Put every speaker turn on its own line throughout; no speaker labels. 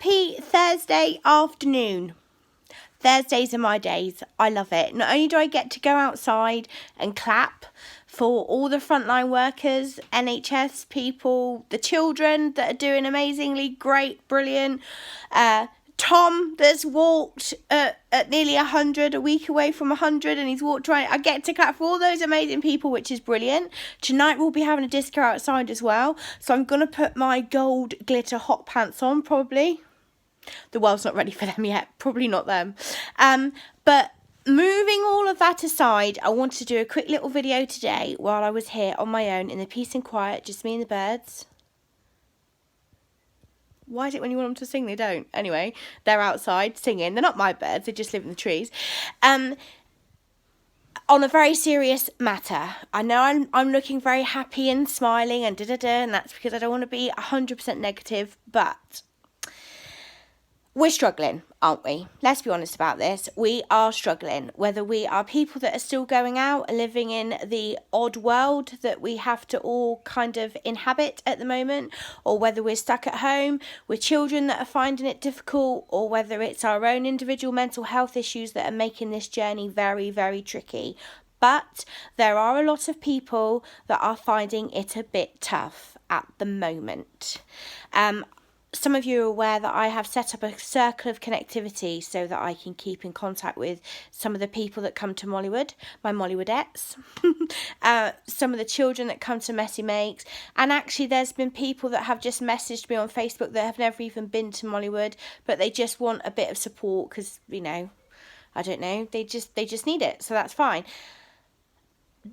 Happy Thursday afternoon. Thursdays are my days. I love it. Not only do I get to go outside and clap for all the frontline workers, NHS people, the children that are doing amazingly great, brilliant. Tom that's walked at nearly 100, a week away from 100, and he's walked right. I get to clap for all those amazing people, which is brilliant. Tonight we'll be having a disco outside as well, so I'm going to put my gold glitter hot pants on, probably. The world's not ready for them yet, probably not them. But moving all of that aside, I wanted to do a quick little video today while I was here on my own in the peace and quiet, just me and the birds. Why is it when you want them to sing, they don't? Anyway, they're outside singing. They're not my birds, they just live in the trees. On a very serious matter. I know I'm looking very happy and smiling and and that's because I don't want to be 100% negative, but we're struggling, aren't we? Let's be honest about this. We are struggling. Whether we are people that are still going out and living in the odd world that we have to all kind of inhabit at the moment, or whether we're stuck at home with children that are finding it difficult, or whether it's our own individual mental health issues that are making this journey very, very tricky. But there are a lot of people that are finding it a bit tough at the moment. Some of you are aware that I have set up a circle of connectivity so that I can keep in contact with some of the people that come to Mollywood, my Mollywoodettes, some of the children that come to Messy Makes, and actually there's been people that have just messaged me on Facebook that have never even been to Mollywood, but they just want a bit of support because, you know, I don't know, they just need it, so that's fine.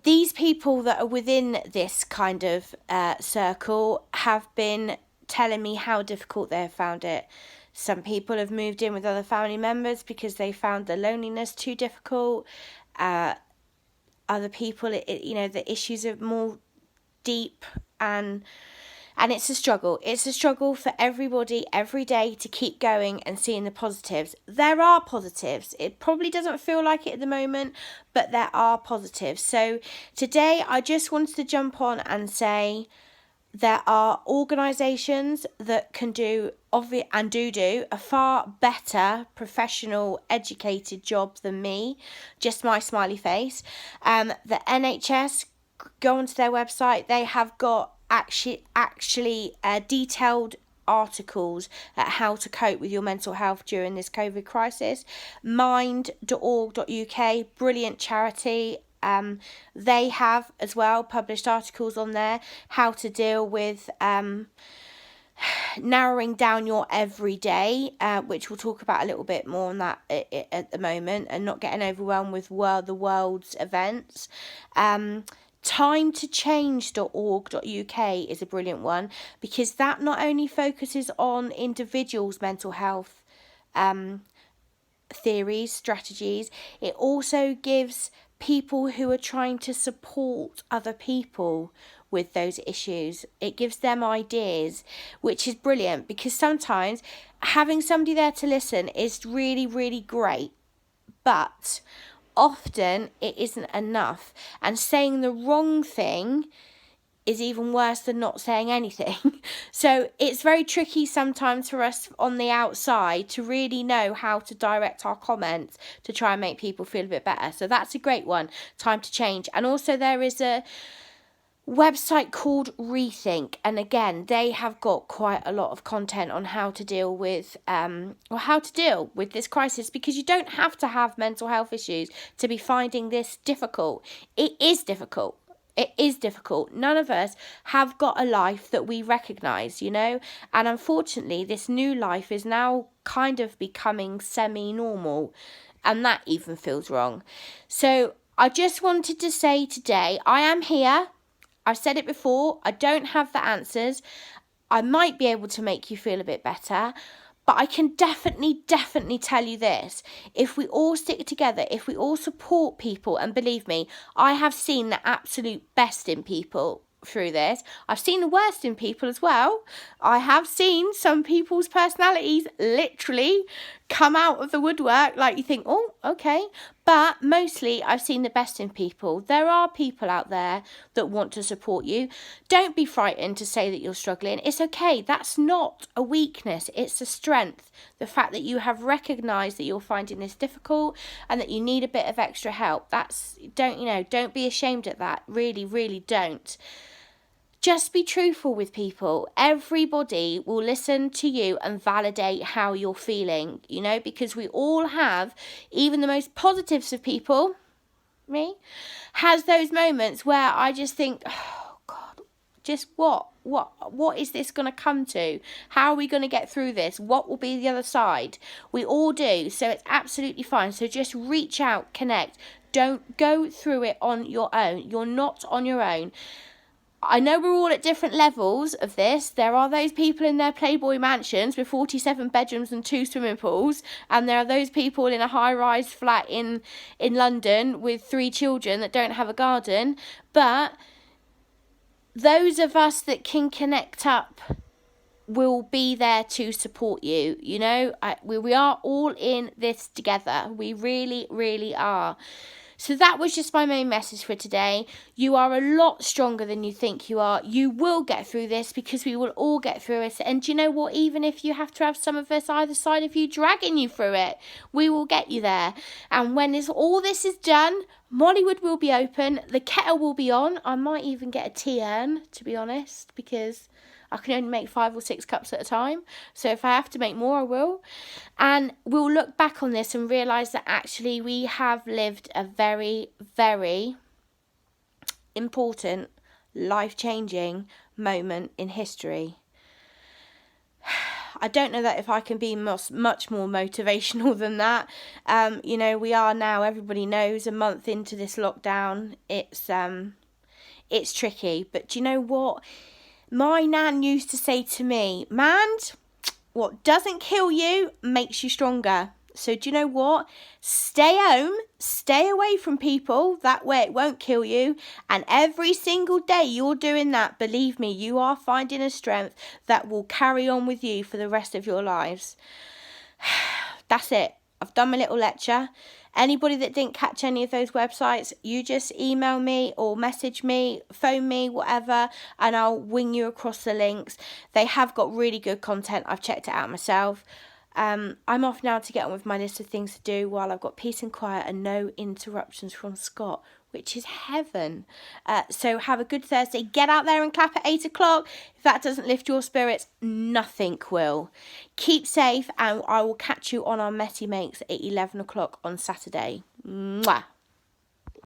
These people that are within this kind of circle have been telling me how difficult they have found it. Some people have moved in with other family members because they found the loneliness too difficult. Other people, you know, the issues are more deep, and it's a struggle. It's a struggle for everybody every day to keep going and seeing the positives. There are positives. It probably doesn't feel like it at the moment, but there are positives. So today I just wanted to jump on and say there are organisations that can do a far better professional educated job than me, just my smiley face. The NHS, go onto their website, they have got actually detailed articles at how to cope with your mental health during this COVID crisis. Mind.org.uk, brilliant charity. They have as well published articles on there how to deal with narrowing down your everyday, which we'll talk about a little bit more on that at the moment, and not getting overwhelmed with the world's events. Timetochange.org.uk is a brilliant one because that not only focuses on individuals' mental health theories, strategies, it also gives people who are trying to support other people with those issues. It gives them ideas, which is brilliant because sometimes having somebody there to listen is really, really great, but often it isn't enough, and saying the wrong thing is even worse than not saying anything. So it's very tricky sometimes for us on the outside to really know how to direct our comments to try and make people feel a bit better. So that's a great one, Time to Change. And also there is a website called Rethink, and again they have got quite a lot of content on how to deal with this crisis, because you don't have to have mental health issues to be finding this difficult. It is difficult. None of us have got a life that we recognise, you know, and unfortunately this new life is now kind of becoming semi-normal, and that even feels wrong. So I just wanted to say today, I am here. I've said it before, I don't have the answers. I might be able to make you feel a bit better, but I can definitely tell you this. If we all stick together, if we all support people, and believe me, I have seen the absolute best in people through this. I've seen the worst in people as well. I have seen some people's personalities literally come out of the woodwork, like you think, oh, okay. But mostly I've seen the best in people. There are people out there that want to support you. Don't be frightened to say that you're struggling. It's okay. That's not a weakness. It's a strength. The fact that you have recognised that you're finding this difficult and that you need a bit of extra help. Don't be ashamed at that. Really, really don't. Just be truthful with people. Everybody will listen to you and validate how you're feeling, because we all have, even the most positives of people, me, has those moments where I just think, oh God, just what is this going to come to? How are we going to get through this? What will be the other side? We all do, so it's absolutely fine. So just reach out, connect. Don't go through it on your own. You're not on your own. I know we're all at different levels of this. There are those people in their Playboy mansions with 47 bedrooms and 2 swimming pools, and there are those people in a high-rise flat in London with 3 children that don't have a garden. But those of us that can connect up will be there to support you. We are all in this together. We really, really are. So that was just my main message for today. You are a lot stronger than you think you are. You will get through this, because we will all get through it. And do you know what? Even if you have to have some of us either side of you dragging you through it, we will get you there. And when all this is done, Mollywood will be open. The kettle will be on. I might even get a tea urn, to be honest, because I can only make 5 or 6 cups at a time. So if I have to make more, I will. And we'll look back on this and realise that actually we have lived a very, very important, life-changing moment in history. I don't know that if I can be much more motivational than that. We are now, everybody knows, a month into this lockdown. It's tricky. But do you know what? My nan used to say to me, Mand, what doesn't kill you makes you stronger. So do you know what? Stay home, stay away from people. That way it won't kill you. And every single day you're doing that, believe me, you are finding a strength that will carry on with you for the rest of your lives. That's it. I've done my little lecture. Anybody that didn't catch any of those websites, you just email me or message me, phone me, whatever, and I'll wing you across the links. They have got really good content. I've checked it out myself. I'm off now to get on with my list of things to do while I've got peace and quiet and no interruptions from Scott, which is heaven. So have a good Thursday. Get out there and clap at 8 o'clock. If that doesn't lift your spirits, nothing will. Keep safe, and I will catch you on our Messy Makes at 11 o'clock on Saturday. Mwah.